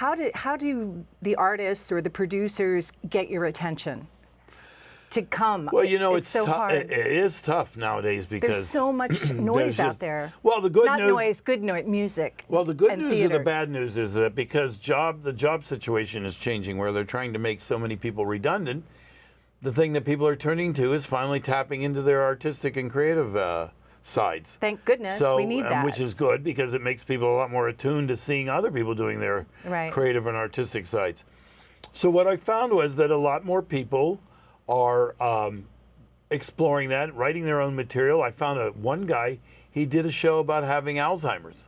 how do the artists or the producers get your attention to come? Well, you know, it's so hard. It is tough nowadays because there's so much noise out there. Well, the good Not news, noise, good noise, music. well, the good and news theater. and the bad news is that because the job situation is changing, where they're trying to make so many people redundant, the thing that people are turning to is finally tapping into their artistic and creative sides. Thank goodness we need that. Which is good because it makes people a lot more attuned to seeing other people doing their creative and artistic sides. So what I found was that a lot more people are exploring that, writing their own material. I found one guy, he did a show about having Alzheimer's.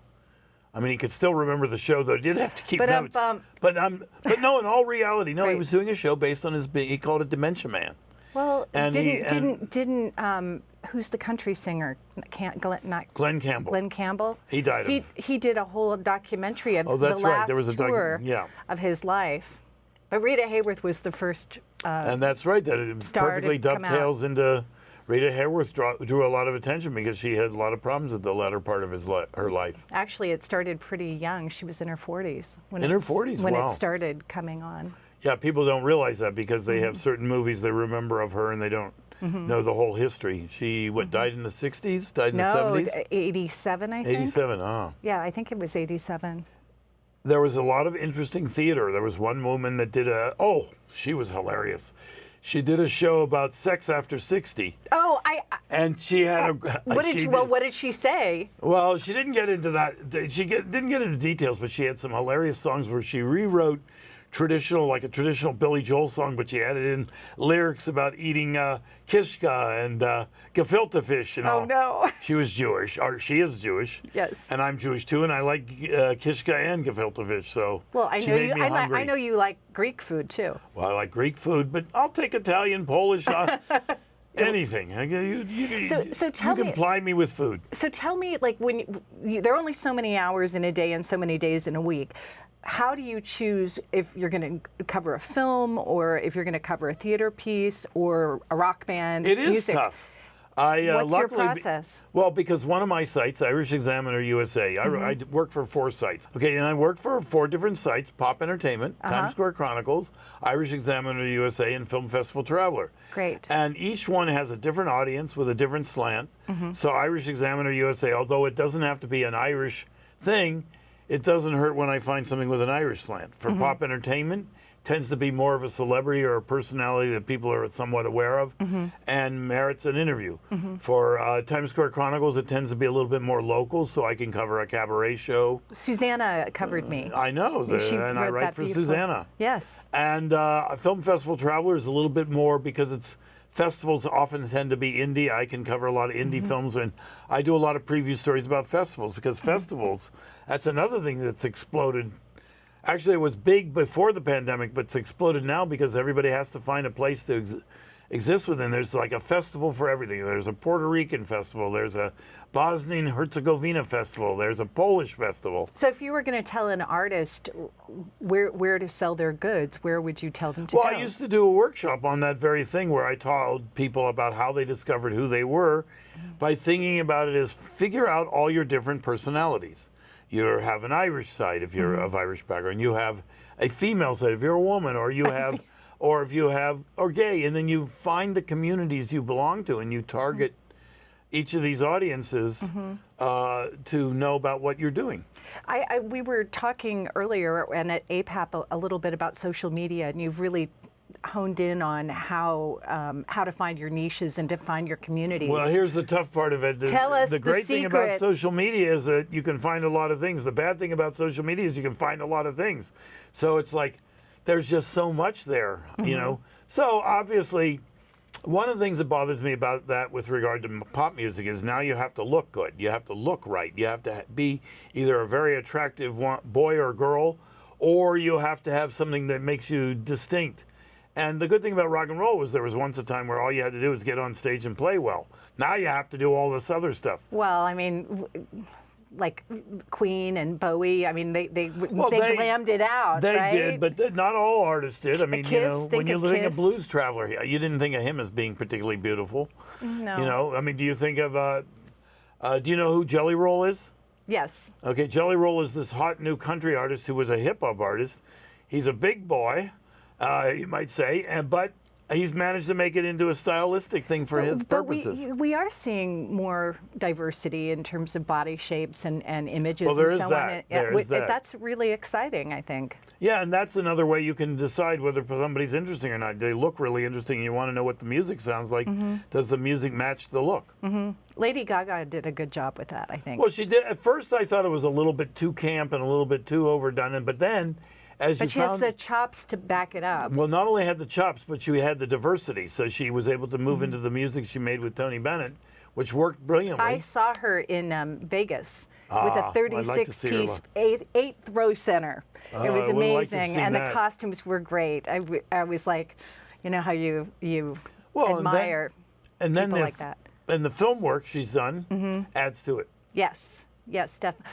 I mean, he could still remember the show, though. He did have to keep notes. But no, in all reality, no, he was doing a show based on he called it Dementia Man. Well, and didn't who's the country singer? Glenn Campbell. Glenn Campbell. He died. He did a whole documentary of that's the right. last There was a tour of his life. But Rita Hayworth was the first. And that's right. That it perfectly dovetails into. Rita Hayworth drew a lot of attention because she had a lot of problems at the latter part of her life. Actually, it started pretty young. She was in her 40s. When it started coming on. Yeah, people don't realize that because they have certain movies they remember of her and they don't know the whole history. She, died in the 60s? Died in the 70s? No, 87, I think. 87, oh. Yeah, I think it was 87. There was a lot of interesting theater. There was one woman that did she was hilarious. She did a show about sex after 60. Oh, and she had what did she say? Well, she didn't get into that. She didn't get into details, but she had some hilarious songs where she rewrote a traditional Billy Joel song, but she added in lyrics about eating kishka and gefilte fish and all. Oh no! She was Jewish, or she is Jewish. Yes. And I'm Jewish too, and I like kishka and gefilte fish. So well, I know you like Greek food too. Well, I like Greek food, but I'll take Italian, Polish. Anything. So tell me, you can ply me with food. So tell me, like there are only so many hours in a day and so many days in a week. How do you choose if you're going to cover a film or if you're going to cover a theater piece or a rock band? It is music? tough. What's your process? Well, because one of my sites, Irish Examiner USA, I work for 4 sites. Okay, and I work for 4 different sites: Pop Entertainment, Times Square Chronicles, Irish Examiner USA, and Film Festival Traveler. Great. And each one has a different audience with a different slant. So Irish Examiner USA, although it doesn't have to be an Irish thing, it doesn't hurt when I find something with an Irish slant. For Pop Entertainment, tends to be more of a celebrity or a personality that people are somewhat aware of and merits an interview. For Times Square Chronicles, it tends to be a little bit more local, so I can cover a cabaret show. Susanna covered me. I know, and I write for Susanna. Yes. And Film Festival Traveler is a little bit more because festivals often tend to be indie. I can cover a lot of indie films, and I do a lot of preview stories about festivals because festivals, that's another thing that's exploded. Actually, it was big before the pandemic, but it's exploded now because everybody has to find a place to exist within. There's like a festival for everything. There's a Puerto Rican festival. There's a Bosnian Herzegovina festival. There's a Polish festival. So if you were going to tell an artist where to sell their goods, where would you tell them to go? Well, I used to do a workshop on that very thing where I told people about how they discovered who they were by thinking about it as figure out all your different personalities. You have an Irish side if you're of Irish background. You have a female side if you're a woman, or you have, or gay, and then you find the communities you belong to, and you target each of these audiences to know about what you're doing. We were talking earlier and at APAP a little bit about social media, and you've really honed in on how to find your niches and to find your communities. Well, here's the tough part of it. Tell us the great thing about social media is that you can find a lot of things. The bad thing about social media is you can find a lot of things. So it's like there's just so much there, you know. So obviously, one of the things that bothers me about that with regard to pop music is now you have to look good. You have to look right. You have to be either a very attractive boy or girl, or you have to have something that makes you distinct. And the good thing about rock and roll was there was once a time where all you had to do was get on stage and play well. Now you have to do all this other stuff. Well, I mean, like Queen and Bowie, I mean, they glammed it out, They right? did, but not all artists did. I mean, Kiss, when you think of Blues Traveler, you didn't think of him as being particularly beautiful. No. You know, I mean, do you think of, do you know who Jelly Roll is? Yes. Okay, Jelly Roll is this hot new country artist who was a hip hop artist. He's a big boy, you might say, but he's managed to make it into a stylistic thing for his purposes. We are seeing more diversity in terms of body shapes and images Well, there and is so that. on. There is that. That's really exciting, I think. Yeah, and that's another way you can decide whether somebody's interesting or not. They look really interesting, and you want to know what the music sounds like. Does the music match the look? Lady Gaga did a good job with that, I think. Well, she did. At first, I thought it was a little bit too camp and a little bit too overdone, but then, as you But she found, has the chops to back it up. well, not only had the chops, but she had the diversity. So she was able to move into the music she made with Tony Bennett, which worked brilliantly. I saw her in Vegas with a I'd like to see her 36-piece eighth row center. It was I would've liked to have amazing, seen and that. the costumes were great. I was like, you know how you Well, admire and then people like that. And the film work she's done adds to it. Yes, definitely.